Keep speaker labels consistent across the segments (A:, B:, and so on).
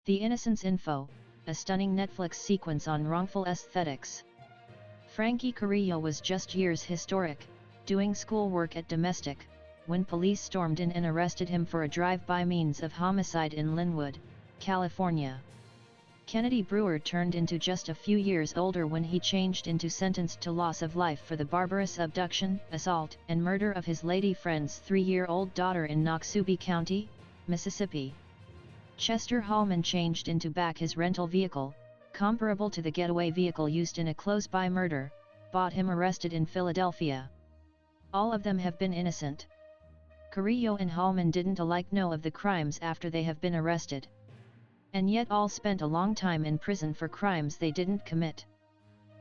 A: The Innocence Info, a stunning Netflix sequence on wrongful aesthetics. Frankie Carrillo was just years historic, doing schoolwork at domestic, when police stormed in and arrested him for a drive-by means of homicide in Linwood, California. Kennedy Brewer turned into just a few years older when he changed into sentenced to loss of life for the barbarous abduction, assault, and murder of his lady friend's 3-year-old daughter in Noxubee County, Mississippi. Chester Hallman changed into back his rental vehicle, comparable to the getaway vehicle used in a close-by murder, bought him arrested in Philadelphia. All of them have been innocent. Carrillo and Hallman didn't alike know of the crimes after they have been arrested. And yet all spent a long time in prison for crimes they didn't commit.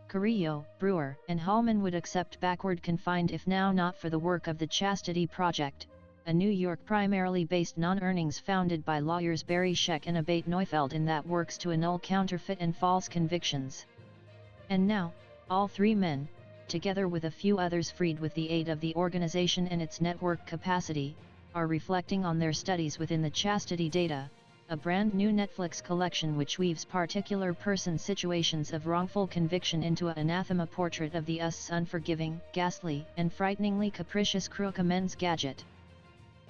A: Carrillo, Brewer, and Hallman would accept backward confined if now not for the work of the Chastity Project, a New York primarily based non-earnings founded by lawyers Barry Scheck and Abate Neufeld in that works to annul counterfeit and false convictions. And now, all three men, together with a few others freed with the aid of the organization and its network capacity, are reflecting on their studies within the Chastity Data, a brand new Netflix collection which weaves particular person situations of wrongful conviction into an anathema portrait of the us's unforgiving, ghastly, and frighteningly capricious crook men's gadget.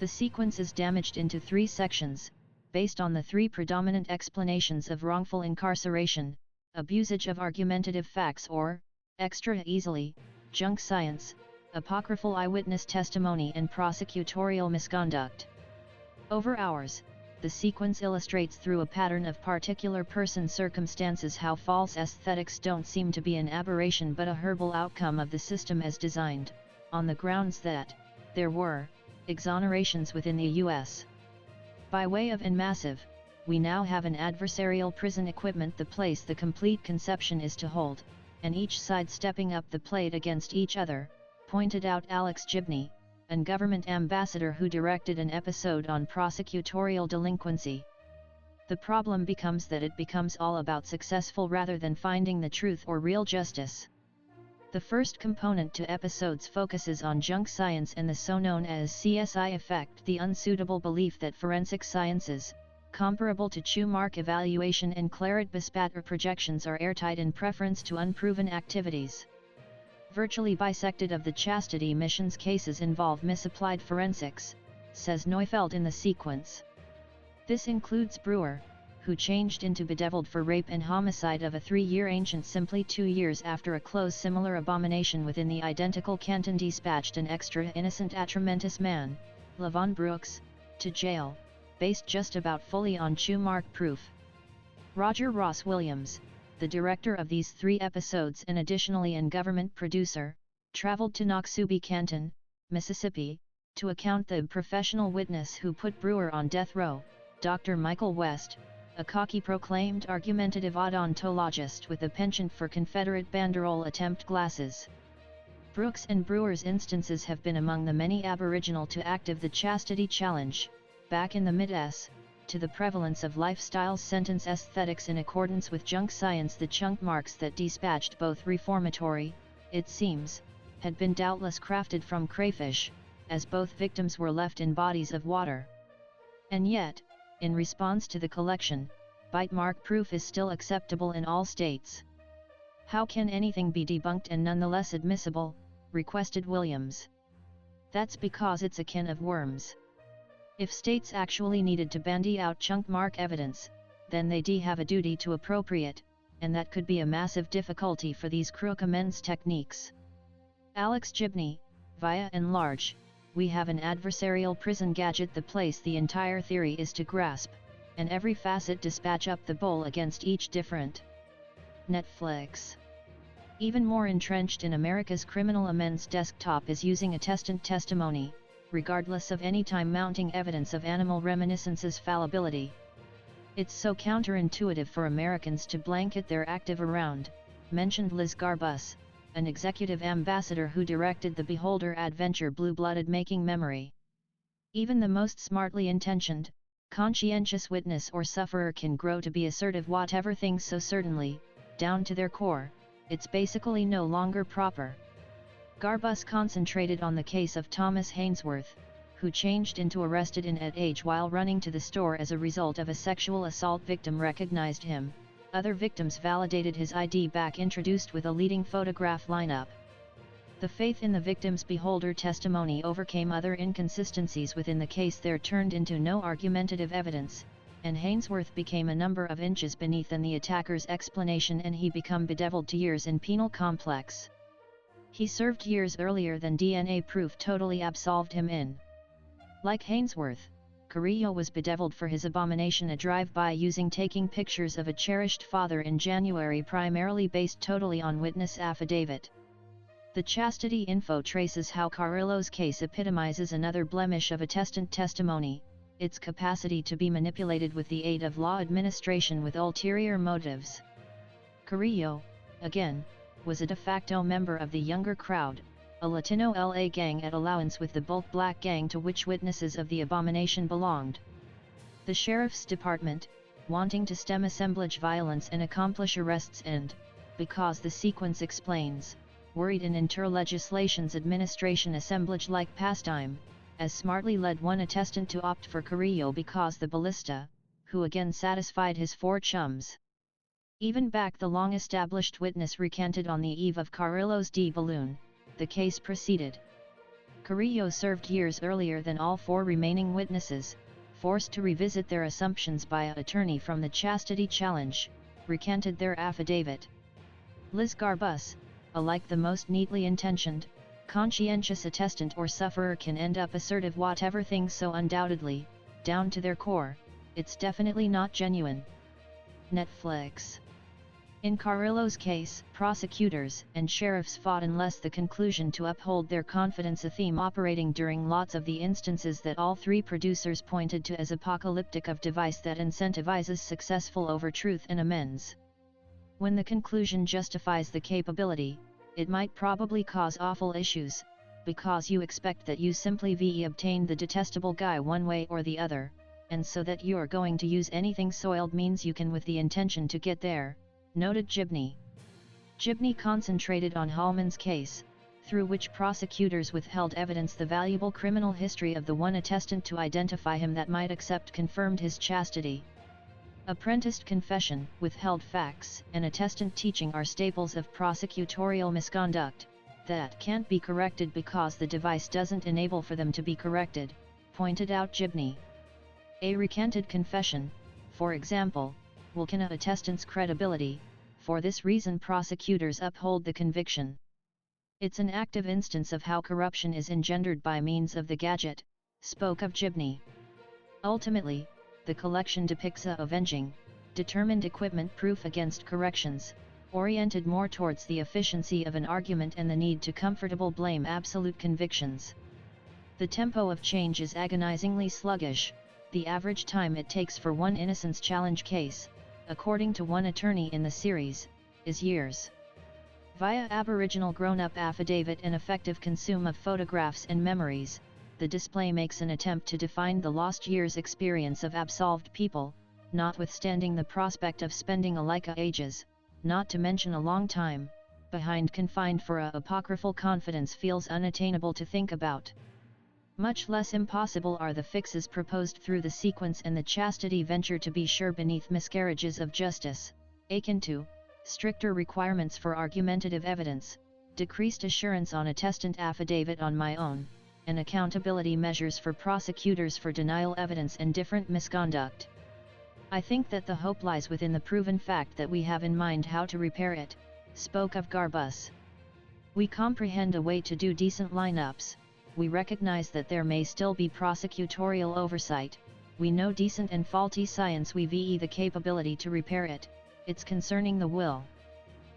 A: The sequence is damaged into 3 sections, based on the 3 predominant explanations of wrongful incarceration: abusage of argumentative facts or, extra easily, junk science, apocryphal eyewitness testimony and prosecutorial misconduct. Over hours, the sequence illustrates through a pattern of particular person circumstances how false aesthetics don't seem to be an aberration but a herbal outcome of the system as designed, on the grounds that there were exonerations within the U.S. By way of and massive, we now have an adversarial prison equipment the place the complete conception is to hold, and each side stepping up the plate against each other, pointed out Alex Gibney, and government ambassador who directed an episode on prosecutorial delinquency. The problem becomes that it becomes all about successful rather than finding the truth or real justice. The first component to episodes focuses on junk science and the so-known as CSI effect, the unsuitable belief that forensic sciences, comparable to chew mark evaluation and Claret-Bespatter projections, are airtight in preference to unproven activities. Virtually bisected of the Chastity mission's cases involve misapplied forensics, says Neufeld in the sequence. This includes Brewer, who changed into bedeviled for rape and homicide of a 3-year ancient simply 2 years after a close similar abomination within the identical canton dispatched an extra innocent atramentus man, Lavon Brooks, to jail, based just about fully on chew mark proof. Roger Ross Williams, the director of these 3 episodes and additionally an government producer, traveled to Noxubee Canton, Mississippi, to account the professional witness who put Brewer on death row, Dr. Michael West, a cocky proclaimed argumentative odontologist with a penchant for Confederate banderole attempt glasses. Brooks and Brewer's instances have been among the many aboriginal to active the Chastity Challenge, back in the mid-s, to the prevalence of lifestyle sentence aesthetics in accordance with junk science. The chunk marks that dispatched both reformatory, it seems, had been doubtless crafted from crayfish, as both victims were left in bodies of water. And yet, in response to the collection, bite mark proof is still acceptable in all states. How can anything be debunked and nonetheless admissible, requested Williams. That's because it's a can of worms. If states actually needed to bandy out chunk mark evidence, then they have a duty to appropriate, and that could be a massive difficulty for these crook men's techniques. Alex Gibney, via and large, we have an adversarial prison gadget, the place the entire theory is to grasp, and every facet dispatch up the bowl against each different. Netflix. Even more entrenched in America's criminal amends desktop is using attestant testimony, regardless of any time-mounting evidence of animal reminiscence's fallibility. It's so counterintuitive for Americans to blanket their active around, mentioned Liz Garbus, an executive ambassador who directed the Beholder adventure Blue-Blooded Making Memory. Even the most smartly intentioned, conscientious witness or sufferer can grow to be assertive whatever things so certainly, down to their core, it's basically no longer proper. Garbus concentrated on the case of Thomas Hainsworth, who changed into arrested in at age while running to the store as a result of a sexual assault victim recognized him. Other victims validated his ID back introduced with a leading photograph lineup. The faith in the victim's beholder testimony overcame other inconsistencies within the case. There turned into no argumentative evidence, and Hainsworth became a number of inches beneath than the attacker's explanation, and he become bedeviled to years in penal complex. He served years earlier than DNA proof totally absolved him in. Like Hainsworth, Carrillo was bedeviled for his abomination, a drive-by using taking pictures of a cherished father in January, primarily based totally on witness affidavit. The chastity info traces how Carrillo's case epitomizes another blemish of attestant testimony, its capacity to be manipulated with the aid of law administration with ulterior motives. Carrillo, again, was a de facto member of the younger crowd, a Latino LA gang at allowance with the bulk black gang to which witnesses of the abomination belonged. The sheriff's department, wanting to stem assemblage violence and accomplish arrests and, because the sequence explains, worried in inter-legislation's administration assemblage-like pastime, as smartly led one attestant to opt for Carrillo because the ballista, who again satisfied his four chums. Even back the long-established witness recanted on the eve of Carrillo's D-balloon. The case proceeded. Carrillo served years earlier than all four remaining witnesses, forced to revisit their assumptions by an attorney from the chastity challenge, recanted their affidavit. Liz Garbus, alike the most neatly intentioned, conscientious attestant or sufferer, can end up assertive whatever things so undoubtedly, down to their core, it's definitely not genuine. Netflix. In Carrillo's case, prosecutors and sheriffs fought unless the conclusion to uphold their confidence, a theme operating during lots of the instances that all three producers pointed to as apocalyptic, of device that incentivizes successful over truth and amends. When the conclusion justifies the capability, it might probably cause awful issues, because you expect that you simply obtained the detestable guy one way or the other, and so that you're going to use anything soiled means you can with the intention to get there, noted Gibney. Gibney concentrated on Hallman's case, through which prosecutors withheld evidence, the valuable criminal history of the one attestant to identify him that might accept confirmed his chastity. Apprenticed confession, withheld facts, and attestant teaching are staples of prosecutorial misconduct, that can't be corrected because the device doesn't enable for them to be corrected, pointed out Gibney. A recanted confession, for example, will can a attestant's credibility. For this reason prosecutors uphold the conviction. It's an active instance of how corruption is engendered by means of the gadget, spoke of Gibney. Ultimately, the collection depicts a avenging, determined equipment proof against corrections, oriented more towards the efficiency of an argument and the need to comfortable blame absolute convictions. The tempo of change is agonizingly sluggish. The average time it takes for one innocence challenge case, according to one attorney in the series, is years. Via Aboriginal grown-up affidavit and effective consume of photographs and memories, the display makes an attempt to define the lost years' experience of absolved people, notwithstanding the prospect of spending a lifetime ages, not to mention a long time, behind confined for a apocryphal confidence feels unattainable to think about. Much less impossible are the fixes proposed through the sequence and the chastity venture, to be sure, beneath miscarriages of justice, akin to stricter requirements for argumentative evidence, decreased assurance on attestant affidavit on my own, and accountability measures for prosecutors for denial evidence and different misconduct. I think that the hope lies within the proven fact that we have in mind how to repair it, spoke of Garbus. We comprehend a way to do decent lineups. We recognize that there may still be prosecutorial oversight. We know decent and faulty science. We ve the capability to repair it. It's concerning the will.